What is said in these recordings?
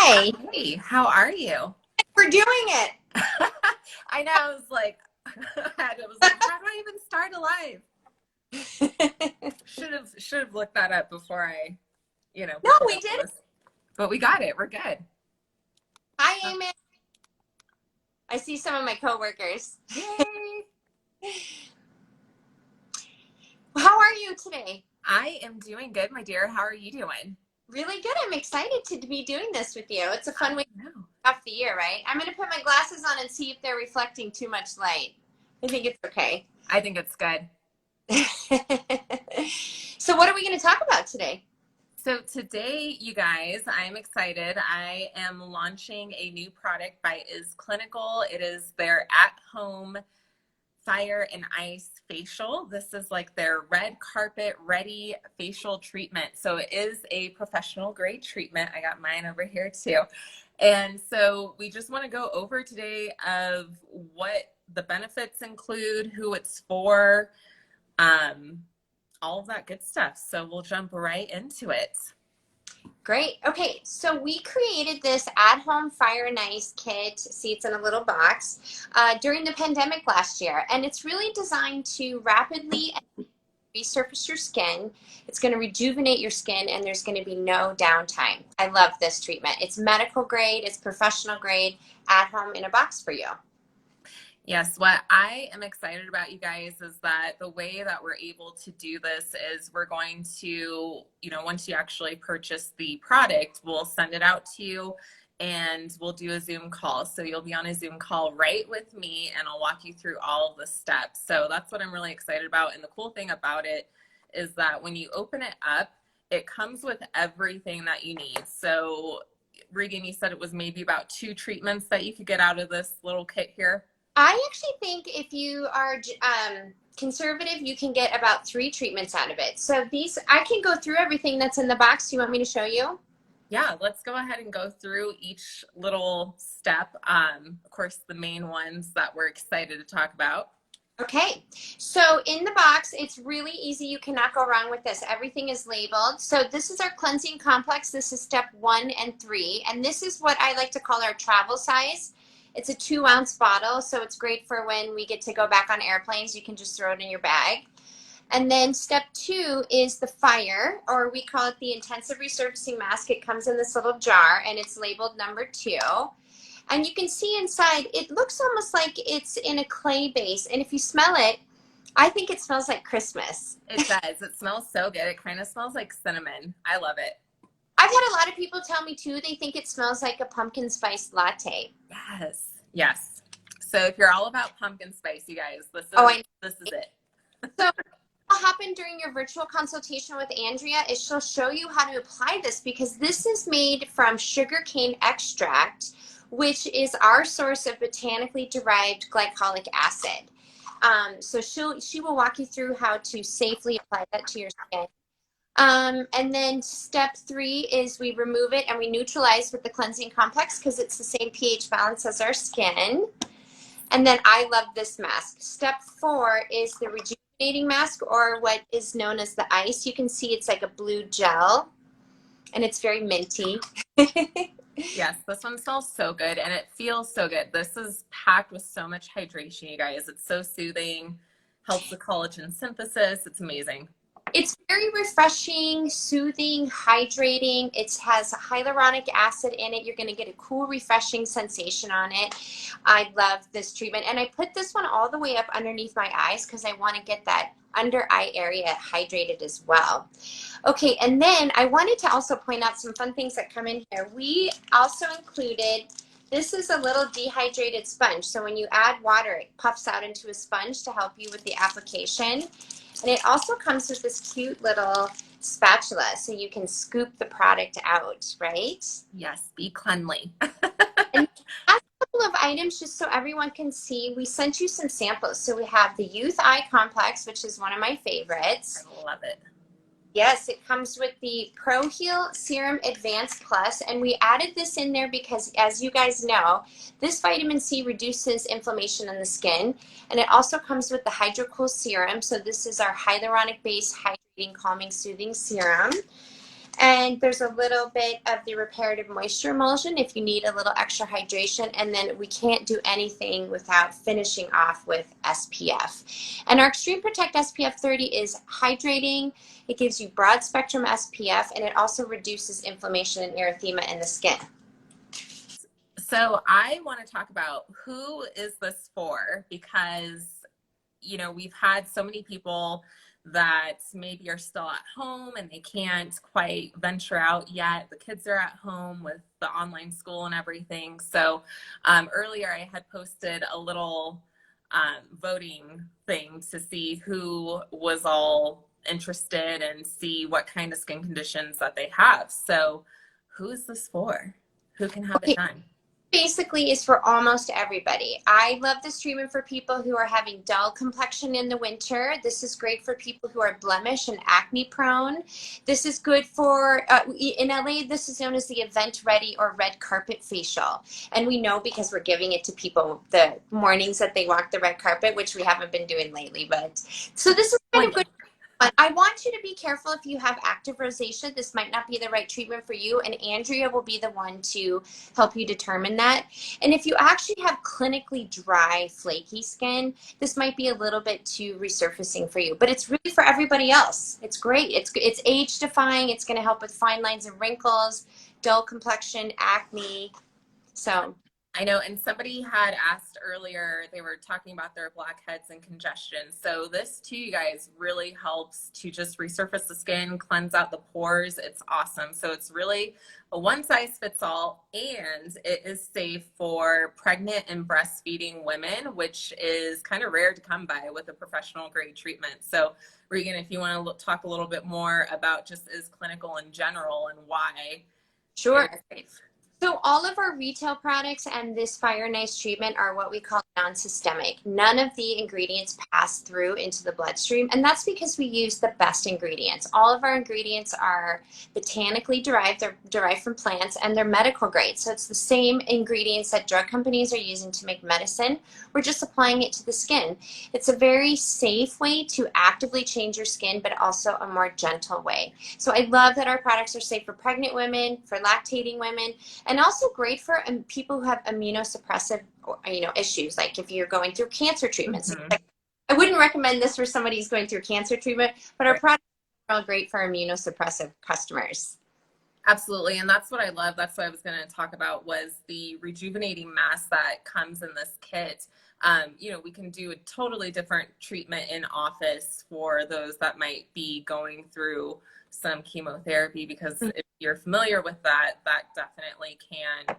Hi. Hey, how are you? We're doing it. I know, I was like, how do I even start a live? Should have looked that up before I, No, picked it we up did on it. this. But we got it. We're good. Hi, Uh, Amy. I see some of my coworkers. Yay! How are you today? I am doing good, my dear. How are you doing? Really good. I'm excited to be doing this with you. It's a fun way to No, kick off the year, right? I'm going to put my glasses on and see if they're reflecting too much light. I think it's okay. I think it's good. So what are we going to talk about today? So today, you guys, I'm excited. I am launching a new product by Is Clinical. It is their at-home fire and ice facial. This is like their red carpet ready facial treatment. So it is a professional grade treatment. I got mine over here too. And so we just want to go over today of what the benefits include, who it's for, all of that good stuff. So we'll jump right into it. Great. Okay, so we created this at-home fire and ice kit. See, it's in a little box during the pandemic last year, and it's really designed to rapidly resurface your skin. It's going to rejuvenate your skin, and there's going to be no downtime. I love this treatment. It's medical grade, it's professional grade, at home in a box for you. Yes, what I am excited about, you guys, is that the way that we're able to do this is we're going to, once you actually purchase the product, we'll send it out to you and we'll do a Zoom call. So you'll be on a Zoom call right with me and I'll walk you through all of the steps. So that's what I'm really excited about. And the cool thing about it is that when you open it up, it comes with everything that you need. So Regan, you said it was maybe about 2 treatments that you could get out of this little kit here. I actually think if you are conservative, you can get about 3 treatments out of it. So these, I can go through everything that's in the box. Do you want me to show you? Yeah, let's go ahead and go through each little step. Of course, the main ones that we're excited to talk about. Okay, so in the box, it's really easy. You cannot go wrong with this. Everything is labeled. So this is our cleansing complex. This is step 1 and 3. And this is what I like to call our travel size. It's a 2-ounce bottle, so it's great for when we get to go back on airplanes. You can just throw it in your bag. And then step 2 is the fire, or we call it the intensive resurfacing mask. It comes in this little jar, and it's labeled number 2. And you can see inside, it looks almost like it's in a clay base. And if you smell it, I think it smells like Christmas. It does. It smells so good. It kind of smells like cinnamon. I love it. I've had a lot of people tell me too, they think it smells like a pumpkin spice latte. Yes. Yes. So if you're all about pumpkin spice, you guys, this is it. So what will happen during your virtual consultation with Andrea is she'll show you how to apply this, because this is made from sugarcane extract, which is our source of botanically derived glycolic acid. So she will walk you through how to safely apply that to your skin. And then step 3 is we remove it and we neutralize with the cleansing complex because it's the same pH balance as our skin. And then I love this mask. Step 4 is the rejuvenating mask, or what is known as the ice. You can see it's like a blue gel and it's very minty. Yes, this one smells so good and it feels so good. This is packed with so much hydration, you guys. It's so soothing, helps the collagen synthesis. It's amazing. It's very refreshing, soothing, hydrating. It has hyaluronic acid in it. You're going to get a cool, refreshing sensation on it. I love this treatment. And I put this one all the way up underneath my eyes because I want to get that under eye area hydrated as well. Okay, and then I wanted to also point out some fun things that come in here. We also included, this is a little dehydrated sponge. So when you add water, it puffs out into a sponge to help you with the application. And it also comes with this cute little spatula so you can scoop the product out, right? Yes, be cleanly. And a couple of items just so everyone can see. We sent you some samples. So we have the Youth Eye Complex, which is one of my favorites. I love it. Yes, it comes with the Pro Heal Serum Advanced Plus, and we added this in there because, as you guys know, this vitamin C reduces inflammation in the skin, and it also comes with the HydroCool Serum. So this is our hyaluronic-based hydrating, calming, soothing serum. And there's a little bit of the reparative moisture emulsion if you need a little extra hydration. And then we can't do anything without finishing off with SPF. And our Extreme Protect SPF 30 is hydrating. It gives you broad spectrum SPF, and it also reduces inflammation and erythema in the skin. So I want to talk about who is this for, because, you know, we've had so many people that maybe are still at home and they can't quite venture out yet. The kids are at home with the online school and everything. So earlier I had posted a little voting thing to see who was all interested and see what kind of skin conditions that they have. So who is this for? Who can have it done? Basically is for almost everybody. I love this treatment for people who are having dull complexion in the winter. This is great for people who are blemish and acne prone. This is good for, in LA, this is known as the event ready or red carpet facial. And we know because we're giving it to people the mornings that they walk the red carpet, which we haven't been doing lately. But so this is kind of good. I want you to be careful if you have active rosacea. This might not be the right treatment for you, and Andrea will be the one to help you determine that. And if you actually have clinically dry, flaky skin, this might be a little bit too resurfacing for you. But it's really for everybody else. It's great. It's age defying. It's going to help with fine lines and wrinkles, dull complexion, acne. So I know, and somebody had asked earlier, they were talking about their blackheads and congestion. So this too, you guys, really helps to just resurface the skin, cleanse out the pores. It's awesome. So it's really a one size fits all, and it is safe for pregnant and breastfeeding women, which is kind of rare to come by with a professional grade treatment. So Regan, if you want to talk a little bit more about just as clinical in general and why. sure. It's safe. So all of our retail products and this Fire Nice treatment are what we call non-systemic. None of the ingredients pass through into the bloodstream, and that's because we use the best ingredients. All of our ingredients are botanically derived. They're derived from plants, and they're medical grade. So it's the same ingredients that drug companies are using to make medicine. We're just applying it to the skin. It's a very safe way to actively change your skin, but also a more gentle way. So I love that our products are safe for pregnant women, for lactating women, and also great for people who have immunosuppressive, issues. Like if you're going through cancer treatments, I wouldn't recommend this for somebody who's going through cancer treatment, but our products are all great for immunosuppressive customers. Absolutely. And that's what I love. That's what I was going to talk about was the rejuvenating mask that comes in this kit. We can do a totally different treatment in office for those that might be going through some chemotherapy, because if you're familiar with that, that definitely can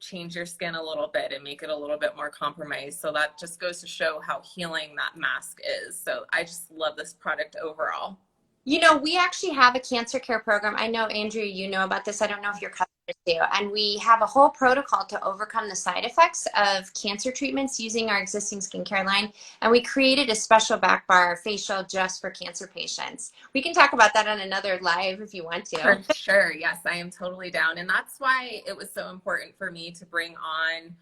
change your skin a little bit and make it a little bit more compromised. So that just goes to show how healing that mask is. So I just love this product overall. We actually have a cancer care program. I know, Andrea, you know about this. I don't know if your customers do. And we have a whole protocol to overcome the side effects of cancer treatments using our existing skincare line. And we created a special back bar facial just for cancer patients. We can talk about that on another live if you want to. For sure. Yes, I am totally down. And that's why it was so important for me to bring on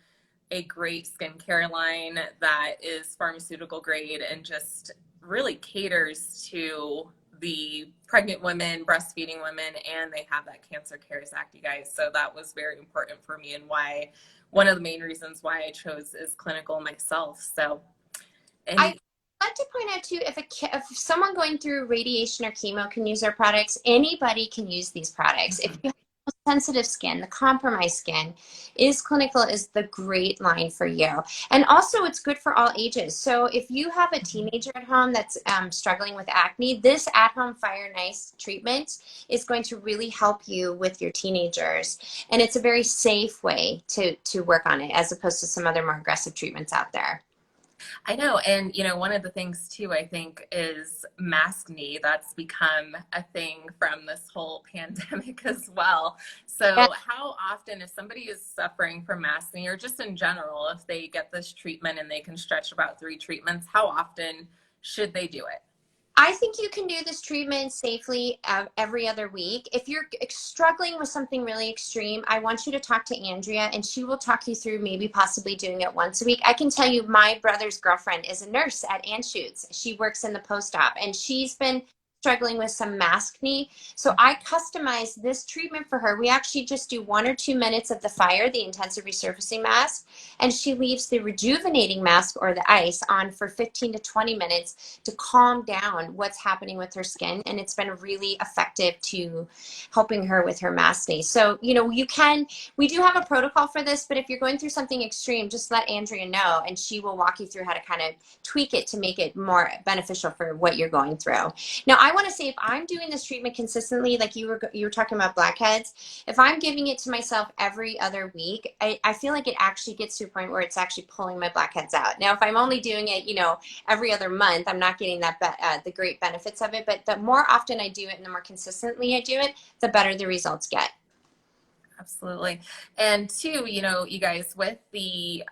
a great skincare line that is pharmaceutical grade and just really caters to the pregnant women, breastfeeding women, and they have that Cancer Cares Act, you guys. So that was very important for me, and why one of the main reasons why I chose is clinical myself. So I'd like to point out too, if someone going through radiation or chemo can use our products, anybody can use these products. If you have sensitive skin, the compromised skin, Clinical is the great line for you. And also it's good for all ages. So if you have a teenager at home that's struggling with acne, this at-home Fire Nice treatment is going to really help you with your teenagers. And it's a very safe way to work on it, as opposed to some other more aggressive treatments out there. I know. And, one of the things too, I think, is maskne. That's become a thing from this whole pandemic as well. So how often, if somebody is suffering from maskne, or just in general, if they get this treatment and they can stretch about 3 treatments, how often should they do it? I think you can do this treatment safely every other week. If you're struggling with something really extreme, I want you to talk to Andrea, and she will talk you through maybe possibly doing it once a week. I can tell you my brother's girlfriend is a nurse at Anschutz. She works in the post-op, and she's been struggling with some maskne. So I customized this treatment for her. We actually just do 1 or 2 minutes of the fire, the intensive resurfacing mask, and she leaves the rejuvenating mask or the ice on for 15 to 20 minutes to calm down what's happening with her skin. And it's been really effective to helping her with her maskne. So, you know, we do have a protocol for this, but if you're going through something extreme, just let Andrea know and she will walk you through how to kind of tweak it to make it more beneficial for what you're going through. Now, I want to say if I'm doing this treatment consistently, like you were talking about blackheads, if I'm giving it to myself every other week, I feel like it actually gets to a point where it's actually pulling my blackheads out. Now, if I'm only doing it, you know, every other month, I'm not getting that the great benefits of it. But the more often I do it and the more consistently I do it, the better the results get. Absolutely. And two, you know, you guys, with the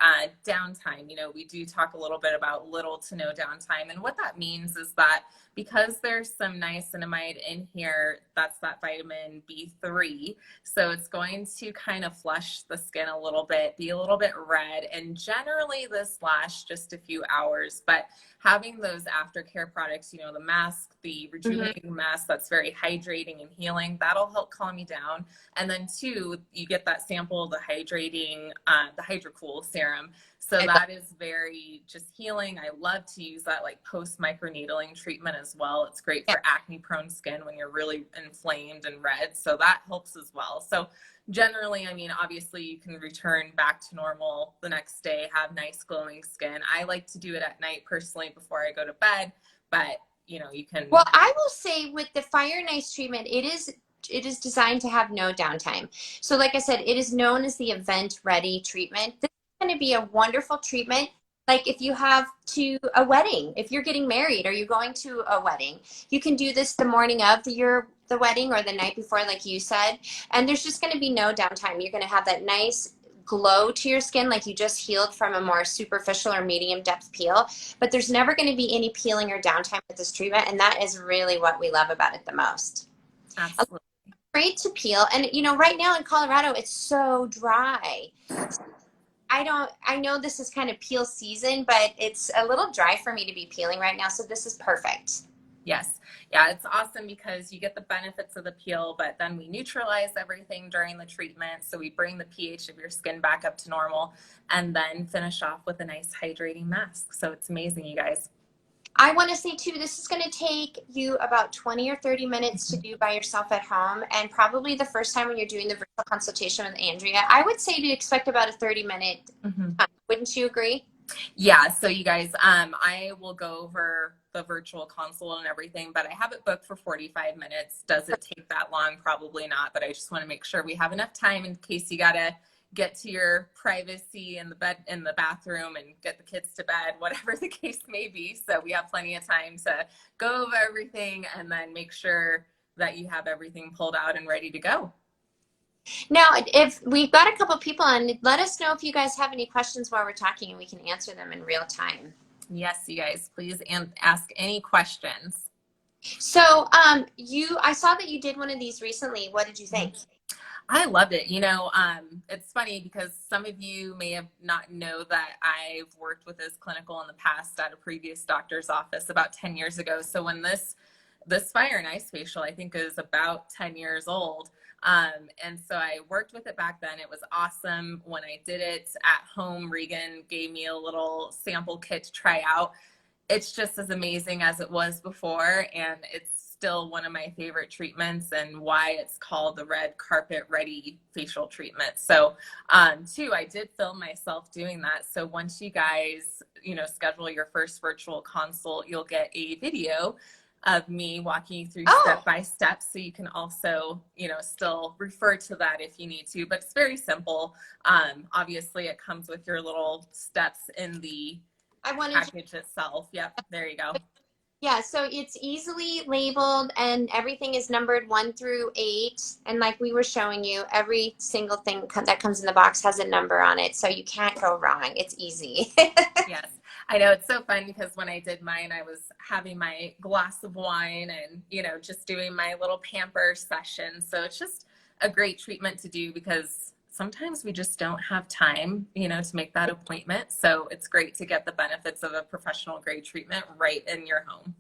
downtime, you know, we do talk a little bit about little to no downtime. And what that means is that because there's some niacinamide in here, that's that vitamin B3. So it's going to kind of flush the skin a little bit, be a little bit red. And generally this lasts just a few hours. But having those aftercare products, you know, the mask, the rejuvenating mask, that's very hydrating and healing, that'll help calm you down. And then two, you get that sample of the hydrating, the HydroCool serum. So that is very just healing. I love to use that like post microneedling treatment as well. It's great for acne prone skin when you're really inflamed and red. So that helps as well. So generally, I mean, obviously you can return back to normal the next day, have nice glowing skin. I like to do it at night personally before I go to bed, but you know, you can. Well, I will say with the Fire and Ice treatment, it is designed to have no downtime. So like I said, it is known as the event ready treatment. This is going to be a wonderful treatment. Like if you have to a wedding, if you're getting married or you're going to a wedding, you can do this the morning of the wedding or the night before, like you said, and there's just going to be no downtime. You're going to have that nice glow to your skin like you just healed from a more superficial or medium depth peel, but there's never going to be any peeling or downtime with this treatment, and that is really what we love about it the most. Absolutely. Great to peel, and you know, right now in Colorado it's so dry. I know this is kind of peel season, but it's a little dry for me to be peeling right now, so this is perfect. Yes. Yeah, it's awesome because you get the benefits of the peel, but then we neutralize everything during the treatment. So we bring the pH of your skin back up to normal and then finish off with a nice hydrating mask. So it's amazing, you guys. I want to say too, this is going to take you about 20 or 30 minutes to do by yourself at home. And probably the first time when you're doing the virtual consultation with Andrea, I would say to expect about a 30-minute. Wouldn't you agree? Yeah. So you guys, I will go over the virtual consult and everything, but I have it booked for 45 minutes. Does it take that long? Probably not, but I just want to make sure we have enough time in case you got to get to your privacy in the bed, in the bathroom, and get the kids to bed, whatever the case may be. So we have plenty of time to go over everything and then make sure that you have everything pulled out and ready to go. Now, if we've got a couple people on, let us know if you guys have any questions while we're talking and we can answer them in real time. Yes, you guys, please ask any questions. So I saw that you did one of these recently. What did you think? I loved it. You know, it's funny because some of you may have not know that I've worked with this clinical in the past at a previous doctor's office about 10 years ago. So when this Fire and Ice facial, I think, is about 10 years old. And so I worked with it back then. It was awesome. When I did it at home, Regan gave me a little sample kit to try out. It's just as amazing as it was before. And it's still one of my favorite treatments and why it's called the red carpet ready facial treatment. So, two, I did film myself doing that. So once you guys, you know, schedule your first virtual consult, you'll get a video of me walking you through step by step. So you can also, you know, still refer to that if you need to, but it's very simple. Obviously it comes with your little steps in the package itself. Yep. There you go. Yeah, so it's easily labeled and everything is numbered 1 through 8. And like we were showing you, every single thing that comes in the box has a number on it. So you can't go wrong. It's easy. Yes. I know, it's so fun because when I did mine, I was having my glass of wine and, you know, just doing my little pamper session. So it's just a great treatment to do because sometimes we just don't have time, you know, to make that appointment. So it's great to get the benefits of a professional grade treatment right in your home.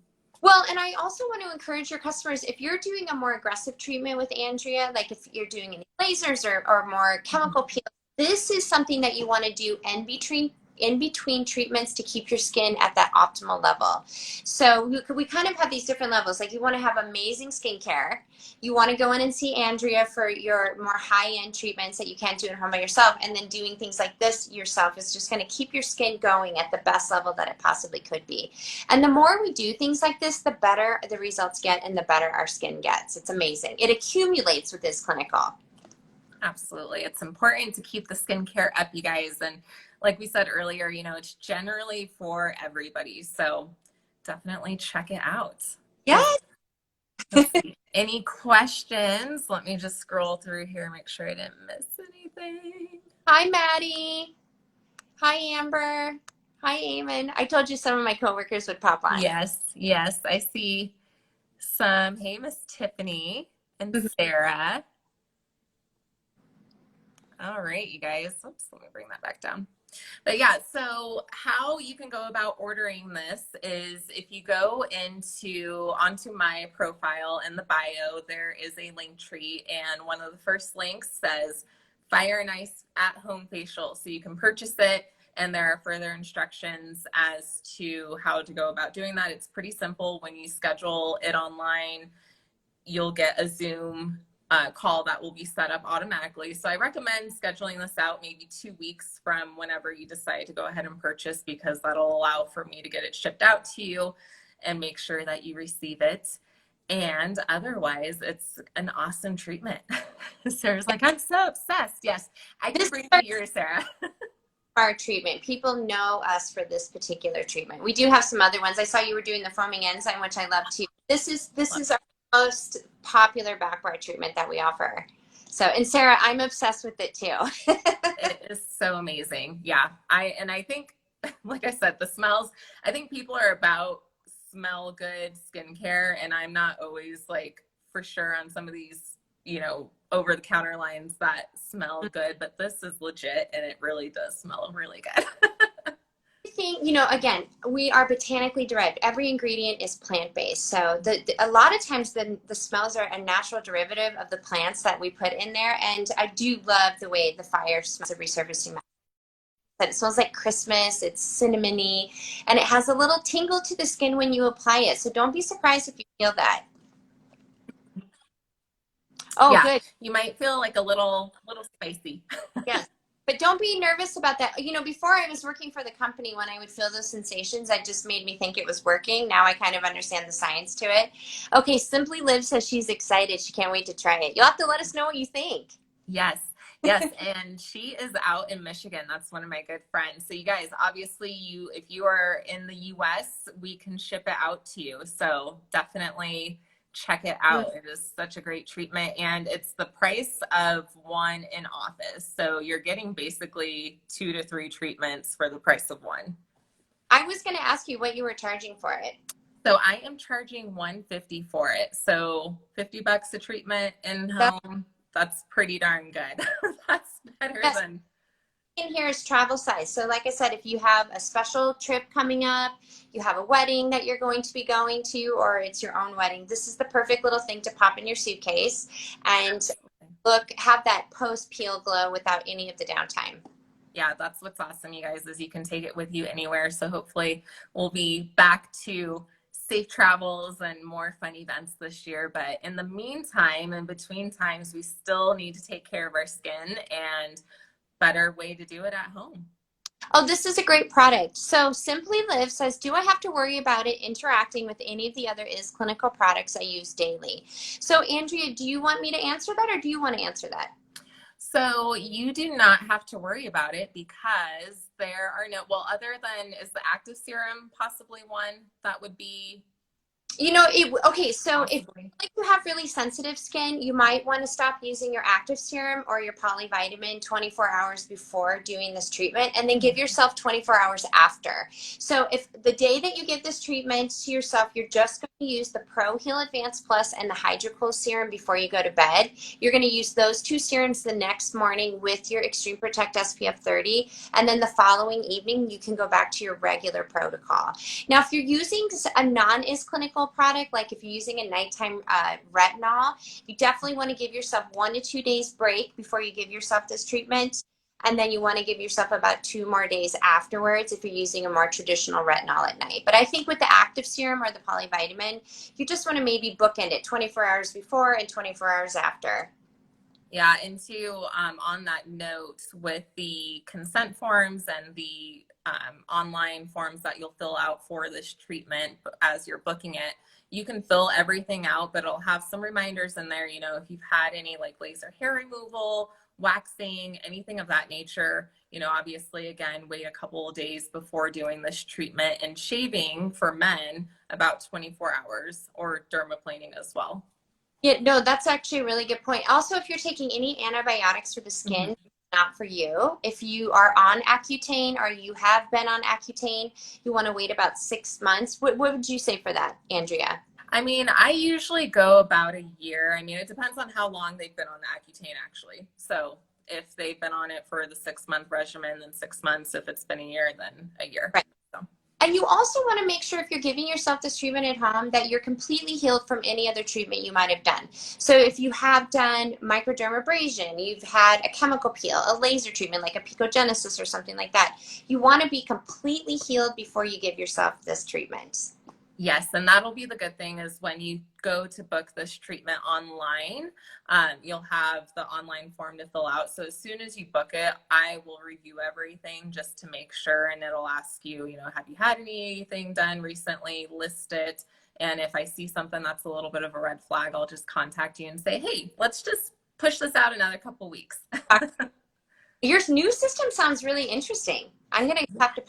Well, and I also want to encourage your customers, if you're doing a more aggressive treatment with Andrea, like if you're doing any lasers or more chemical peel, this is something that you want to do in between treatments to keep your skin at that optimal level. So we kind of have these different levels. Like you want to have amazing skincare. You want to go in and see Andrea for your more high-end treatments that you can't do at home by yourself. And then doing things like this yourself is just going to keep your skin going at the best level that it possibly could be. And the more we do things like this, the better the results get and the better our skin gets. It's amazing. It accumulates with this clinical. Absolutely. It's important to keep the skincare up, you guys. And like we said earlier, you know, it's generally for everybody. So definitely check it out. Yes. Any questions? Let me just scroll through here, make sure I didn't miss anything. Hi, Maddie. Hi, Amber. Hi, Eamon. I told you some of my coworkers would pop on. Yes, yes. I see some. Hey, Miss Tiffany and Sarah. All right, you guys. Oops, let me bring that back down. But yeah, so how you can go about ordering this is if you go onto my profile in the bio, there is a link tree, and one of the first links says Fire and Ice at Home Facial. So you can purchase it, and there are further instructions as to how to go about doing that. It's pretty simple. When you schedule it online, you'll get a Zoom call that will be set up automatically. So I recommend scheduling this out maybe 2 weeks from whenever you decide to go ahead and purchase, because that'll allow for me to get it shipped out to you and make sure that you receive it. And otherwise, it's an awesome treatment. Sarah's like, I'm so obsessed. Yes, I can bring you yours, Sarah. Our treatment. People know us for this particular treatment. We do have some other ones. I saw you were doing the foaming enzyme, which I love too. This is our most popular back bar treatment that we offer. So, and Sarah, I'm obsessed with it too. It is so amazing. Yeah. I think, like I said, the smells, I think people are about smell good skincare, and I'm not always like for sure on some of these, you know, over the counter lines that smell good, but this is legit and it really does smell really good. You know, again, we are botanically derived. Every ingredient is plant-based. So a lot of times the smells are a natural derivative of the plants that we put in there. And I do love the way the fire smells of resurfacing. It smells like Christmas. It's cinnamony, and it has a little tingle to the skin when you apply it. So don't be surprised if you feel that. Oh, yeah. Good. You might feel like a little spicy. Yes. But don't be nervous about that. You know, before I was working for the company, when I would feel those sensations, that just made me think it was working. Now I kind of understand the science to it. Okay, Simply Live says she's excited. She can't wait to try it. You'll have to let us know what you think. Yes. Yes, and she is out in Michigan. That's one of my good friends. So you guys, obviously, if you are in the US, we can ship it out to you. So definitely check it out. It is such a great treatment, and it's the price of one in office. So you're getting basically 2 to 3 treatments for the price of one. I was going to ask you what you were charging for it. So I am charging $150 for it. So $50 a treatment in home. That's pretty darn good. That's better than. In here is travel size. So like I said, if you have a special trip coming up, you have a wedding that you're going to be going to, or it's your own wedding, this is the perfect little thing to pop in your suitcase and have that post peel glow without any of the downtime. Yeah, that's what's awesome, you guys, is you can take it with you anywhere. So hopefully we'll be back to safe travels and more fun events this year. But in the meantime, in between times, we still need to take care of our skin, and better way to do it at home. Oh, this is a great product. So Simply Live says, do I have to worry about it interacting with any of the other Clinical products I use daily? So Andrea, do you want me to answer that, or do you want to answer that? So you do not have to worry about it, because there are no, well, other than, is the active serum possibly one that would be? You know, okay, so possibly. If you have really sensitive skin, you might want to stop using your active serum or your polyvitamin 24 hours before doing this treatment, and then give yourself 24 hours after. So if the day that you give this treatment to yourself, you're just going to use the Pro Heal Advanced Plus and the Hydro serum before you go to bed, you're going to use those 2 serums the next morning with your Extreme Protect SPF 30, and then the following evening, you can go back to your regular protocol. Now, if you're using a non-clinical chemical product, like if you're using a nighttime retinol, you definitely want to give yourself 1 to 2 days break before you give yourself this treatment. And then you want to give yourself about 2 more days afterwards if you're using a more traditional retinol at night. But I think with the active serum or the polyvitamin, you just want to maybe bookend it 24 hours before and 24 hours after. Yeah, and to on that note, with the consent forms and the online forms that you'll fill out for this treatment as you're booking it, you can fill everything out, but it'll have some reminders in there. You know, if you've had any like laser hair removal, waxing, anything of that nature, you know, obviously, again, wait a couple of days before doing this treatment, and shaving for men about 24 hours, or dermaplaning as well. Yeah, no, that's actually a really good point. Also, if you're taking any antibiotics for the Mhm. skin, not for you. If you are on Accutane or you have been on Accutane, you want to wait about 6 months. What would you say for that, Andrea? I mean, I usually go about a year. I mean, it depends on how long they've been on the Accutane, actually. So if they've been on it for the 6-month regimen, then 6 months. If it's been a year, then a year. Right. So. And you also want to make sure if you're giving yourself this treatment at home that you're completely healed from any other treatment you might have done. So if you have done microdermabrasion, you've had a chemical peel, a laser treatment like a picogenesis or something like that, you want to be completely healed before you give yourself this treatment. Yes, and that'll be the good thing is when you go to book this treatment online, you'll have the online form to fill out. So as soon as you book it, I will review everything just to make sure, and it'll ask you, you know, have you had anything done recently? List it. And if I see something that's a little bit of a red flag, I'll just contact you and say, hey, let's just push this out another couple weeks. Your new system sounds really interesting. I'm gonna have to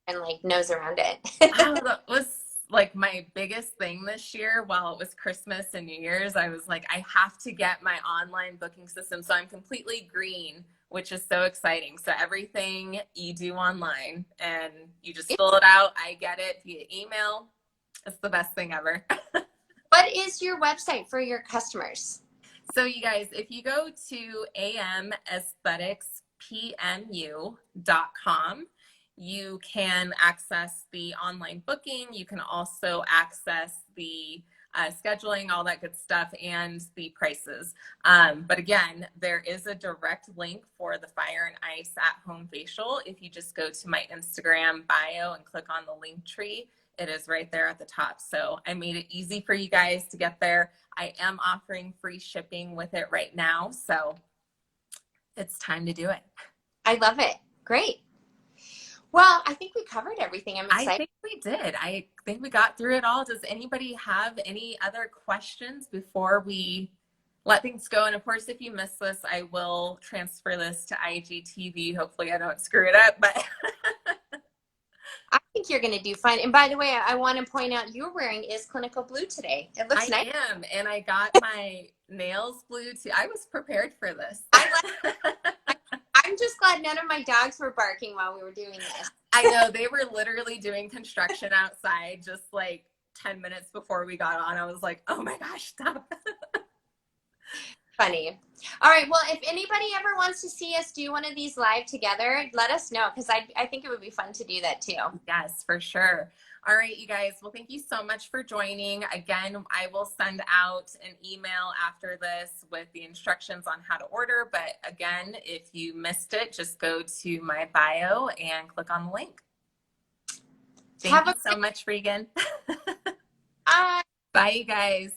and like nose around it. Oh, that was like my biggest thing this year. While it was Christmas and New Year's, I was like, I have to get my online booking system. So I'm completely green, which is so exciting. So everything you do online and you just fill it out. I get it via email. It's the best thing ever. What is your website for your customers? So you guys, if you go to amaestheticspmu.com, you can access the online booking. You can also access the scheduling, all that good stuff, and the prices. But again, there is a direct link for the Fire and Ice at Home Facial. If you just go to my Instagram bio and click on the link tree, it is right there at the top. So I made it easy for you guys to get there. I am offering free shipping with it right now. So it's time to do it. I love it. Great. Well, I think we covered everything. I'm excited. I think we did. I think we got through it all. Does anybody have any other questions before we let things go? And of course, if you miss this, I will transfer this to IGTV. Hopefully I don't screw it up, but I think you're going to do fine. And by the way, I want to point out you're wearing is clinical blue today. It looks nice. I am. And I got my nails blue too. I was prepared for this. I'm just glad none of my dogs were barking while we were doing this. I know, they were literally doing construction outside just like 10 minutes before we got on. I was like, oh my gosh, stop. Funny. All right. Well, if anybody ever wants to see us do one of these live together, let us know, because I think it would be fun to do that too. Yes, for sure. All right, you guys. Well, thank you so much for joining. Again, I will send out an email after this with the instructions on how to order. But again, if you missed it, just go to my bio and click on the link. Thank you so much, Regan. Bye. Bye, you guys.